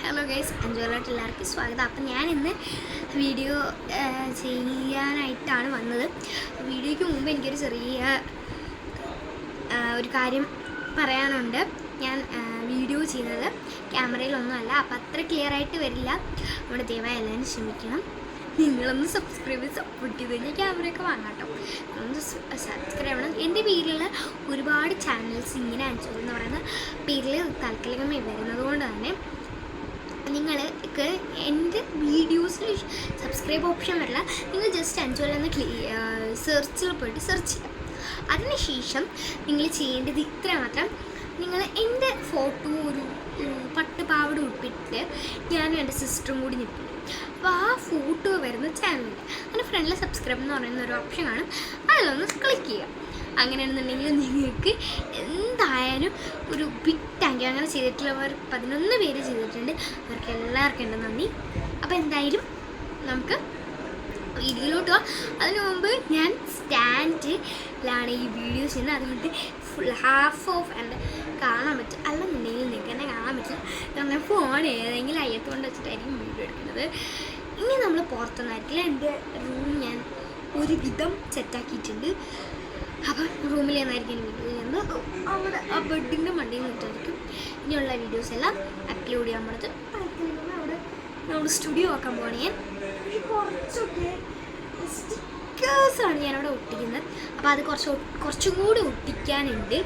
Hello guys, അഞ്ചോളായിട്ട് എല്ലാവർക്കും സ്വാഗതം. അപ്പം ഞാനിന്ന് വീഡിയോ ചെയ്യാനായിട്ടാണ് വന്നത്. വീഡിയോയ്ക്ക് മുമ്പ് എനിക്കൊരു ചെറിയ ഒരു കാര്യം പറയാനുണ്ട്. ഞാൻ വീഡിയോ ചെയ്യുന്നത് ക്യാമറയിലൊന്നുമല്ല, അപ്പം അത്ര ക്ലിയർ ആയിട്ട് വരില്ല. നമ്മുടെ ദയവായി എല്ലാവരും ക്ഷമിക്കണം. നിങ്ങളൊന്ന് സബ്സ്ക്രൈബ് ചെയ്ത് സപ്പോർട്ട് ചെയ്ത് കഴിഞ്ഞാൽ ക്യാമറയൊക്കെ വാങ്ങാട്ടോ. ഒന്ന് സബ്സ്ക്രൈബ് ചെയ്യണം. എൻ്റെ പേരിൽ ഒരുപാട് ചാനൽസ് ഇങ്ങനെ അഞ്ചോൾ എന്ന് പറയുന്ന പേരിൽ താൽക്കാലികമായി വരുന്നത് കൊണ്ട് തന്നെ നിങ്ങൾക്ക് എൻ്റെ വീഡിയോസിൽ സബ്സ്ക്രൈബ് ഓപ്ഷൻ വരില്ല. നിങ്ങൾ ജസ്റ്റ് അഞ്ചോൾ എന്ന സെർച്ചിൽ പോയിട്ട് സെർച്ച് ചെയ്യാം. അതിനുശേഷം നിങ്ങൾ ചെയ്യേണ്ടത് ഇത്ര മാത്രം. നിങ്ങൾ എൻ്റെ ഫോട്ടോ ഒരു പട്ടുപാവട ഉടുപ്പിട്ട് ഞാനും എൻ്റെ സിസ്റ്ററും കൂടി നിൽക്കും. അപ്പോൾ ആ ഫോട്ടോ വരുന്ന ചാനലിൽ അതിൻ്റെ ഫ്രണ്ടിൽ സബ്സ്ക്രൈബ് എന്ന് പറയുന്ന ഒരു ഓപ്ഷൻ കാണും. അതിലൊന്ന് ക്ലിക്ക് ചെയ്യുക. അങ്ങനെയാണെന്നുണ്ടെങ്കിൽ നിങ്ങൾക്ക് എന്തായാലും ഒരു ബിഗ് താങ്ക് യു. അങ്ങനെ ചെയ്തിട്ടുള്ളവർ 11 പേര് ചെയ്തിട്ടുണ്ട്. അവർക്ക് എല്ലാവർക്കും എൻ്റെ നന്ദി. അപ്പോൾ എന്തായാലും നമുക്ക് വീഡിയോയിലോട്ട് പോകാം. അതിനു മുമ്പ് ഞാൻ സ്റ്റാൻഡിലാണ് ഈ വീഡിയോ ചെയ്യുന്നത്. അതുകൊണ്ട് ഫുൾ ഹാഫ് ഓഫ് എൻ്റെ കാണാൻ പറ്റും. അല്ലെന്നുണ്ടെങ്കിൽ നിങ്ങൾക്ക് എന്നെ കാണാൻ പറ്റില്ല. ഞാൻ ഫോൺ ഏതെങ്കിലും അയ്യത്തുകൊണ്ട് വെച്ചിട്ടായിരിക്കും വീഡിയോ എടുക്കുന്നത്. ഇനി നമ്മൾ പുറത്തുനിന്നായിരിക്കില്ല. എൻ്റെ റൂം ഞാൻ ഒരുവിധം സെറ്റാക്കിയിട്ടുണ്ട്. അപ്പം റൂമിൽ നിന്നായിരിക്കും വീഡിയോ ചെയ്യുന്നത്. അവിടെ ആ ബെഡിൻ്റെ മണ്ടിയിൽ നിന്നിട്ടായിരിക്കും ഇനിയുള്ള വീഡിയോസ് എല്ലാം അപ്ലോഡ് ചെയ്യാൻ പറ്റും. അവിടെ നമ്മൾ സ്റ്റുഡിയോ ആക്കാൻ പോവാണ്. ഞാൻ കുറച്ചൊക്കെ സ്റ്റിക്കേഴ്സാണ് ഞാനവിടെ ഒട്ടിക്കുന്നത്. അപ്പോൾ അത് കുറച്ചും കൂടി ഒട്ടിക്കാനുണ്ട്.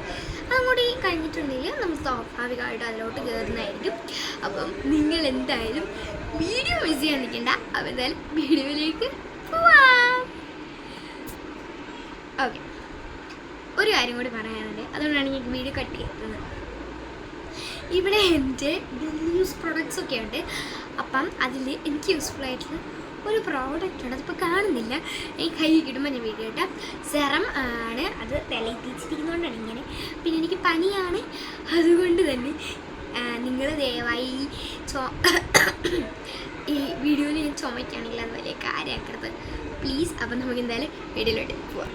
അതും കൂടി കഴിഞ്ഞിട്ടുണ്ടെങ്കിൽ നമ്മൾ സ്വാഭാവികമായിട്ട് അതിലോട്ട് കയറുന്നതായിരിക്കും. അപ്പം നിങ്ങൾ എന്തായാലും വീഡിയോ മിസ് ചെയ്യാൻ നിൽക്കണ്ട. അപ്പോൾ എന്തായാലും വീഡിയോയിലേക്ക് പോവാം. ഓക്കെ, ഒരു കാര്യം കൂടി പറയാനുണ്ട്. അതുകൊണ്ടാണ് ഞാൻ വീഡിയോ കട്ട് ചെയ്യുന്നത്. ഇവിടെ എൻ്റെ ഡെയിലി യൂസ് പ്രോഡക്റ്റ്സ് ഒക്കെ ഉണ്ട്. അപ്പം അതിൽ എനിക്ക് യൂസ്ഫുൾ ആയിട്ടുള്ള ഒരു പ്രോഡക്റ്റ് ഉണ്ട്. അതിപ്പോൾ കാണുന്നില്ല. ഈ കൈ കിട്ടുമ്പോൾ ഞാൻ വീഡിയോ ഇട്ടാം. സെറം ആണ്. അത് തലയിൽ തേച്ചിരിക്കുന്നതുകൊണ്ടാണ് ഇങ്ങനെ. പിന്നെ എനിക്ക് പനിയാണ്. അതുകൊണ്ട് തന്നെ നിങ്ങൾ ദയവായി ഈ വീഡിയോയിൽ ഞാൻ ചുമയ്ക്കുകയാണെങ്കിൽ അത് വലിയ കാര്യമാക്കരുത് പ്ലീസ്. അപ്പം നമുക്ക് എന്തായാലും വീഡിയോയിലോട്ട് പോവാം.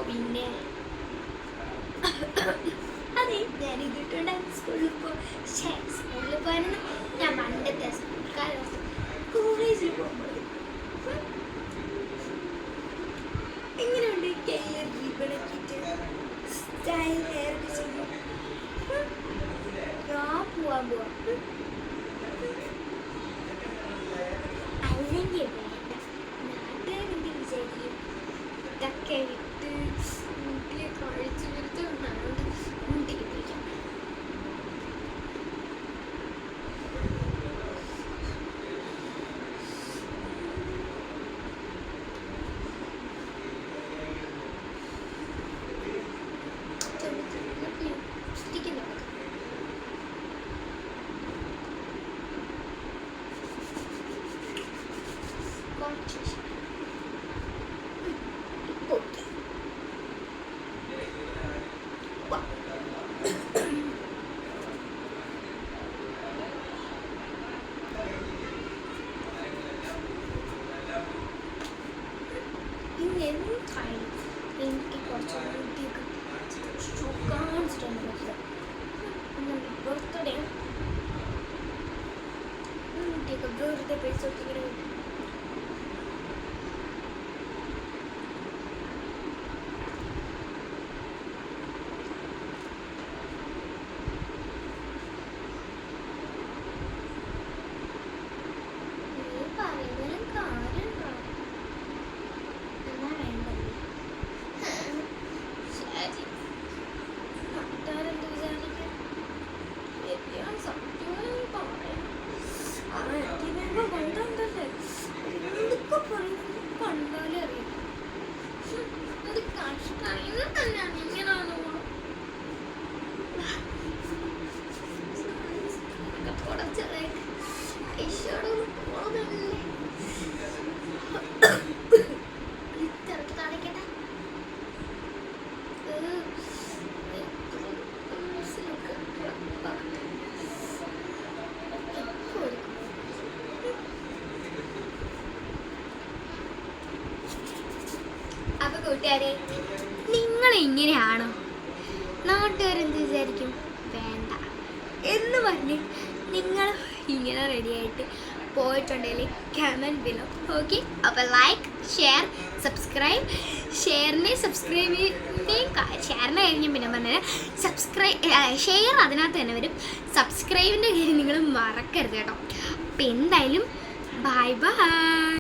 പിന്നെ അതെ, ഞാൻ ഇതിട്ടുണ്ടായിരുന്നു സ്കൂളിൽ പോകാനെന്ന്. ഞാൻ പണ്ടത്തെ സ്കൂൾക്കാരോ കോളേജിൽ പോകുമ്പോൾ എങ്ങനെയുണ്ട് കെയർ റിബണക്കിട്ട് സ്റ്റൈൽ ഹെയർ ചെയ്യും. ഞാൻ പോവാൻ പോവാം. അല്ലെങ്കിൽ നാട്ടുകാരെന്ത് വിചാരിക്കും? ഇതൊക്കെ ഇട്ട് മുട്ടിലെ കഴിച്ച് വരുത്ത് മുട്ടിക്ക് പിടിക്കാം. എനിക്ക് കുറച്ച് മുട്ടിയൊക്കെ കാണിച്ചിട്ടുണ്ട്. ബർത്ത്ഡേ മുട്ടിയൊക്കെ വെറുതെ പൈസ ഇങ്ങനെ കണ്ടാലേ അറിയാം. അത് കഷ്ടമായി തന്നെയാണ്. ഇങ്ങനെയാണ് അപ്പോൾ കൂട്ടുകാരെ, നിങ്ങൾ ഇങ്ങനെയാണോ? നാട്ടുകാരെന്ത് വിചാരിക്കും? വേണ്ട എന്ന് പറഞ്ഞ് നിങ്ങൾ ഇങ്ങനെ റെഡിയായിട്ട് പോയിട്ടുണ്ടെങ്കിൽ കമൻറ്റ് ബിലോ. ഓക്കെ, അപ്പോൾ ലൈക്ക്, ഷെയർ, സബ്സ്ക്രൈബ്. ഷെയറിനെ കഴിഞ്ഞ് പിന്നെ പറഞ്ഞാൽ ഷെയർ അതിനകത്ത് തന്നെ വരും. സബ്സ്ക്രൈബിൻ്റെ കാര്യം നിങ്ങൾ മറക്കരുത് കേട്ടോ. അപ്പോൾ എന്തായാലും ബൈ ബൈ.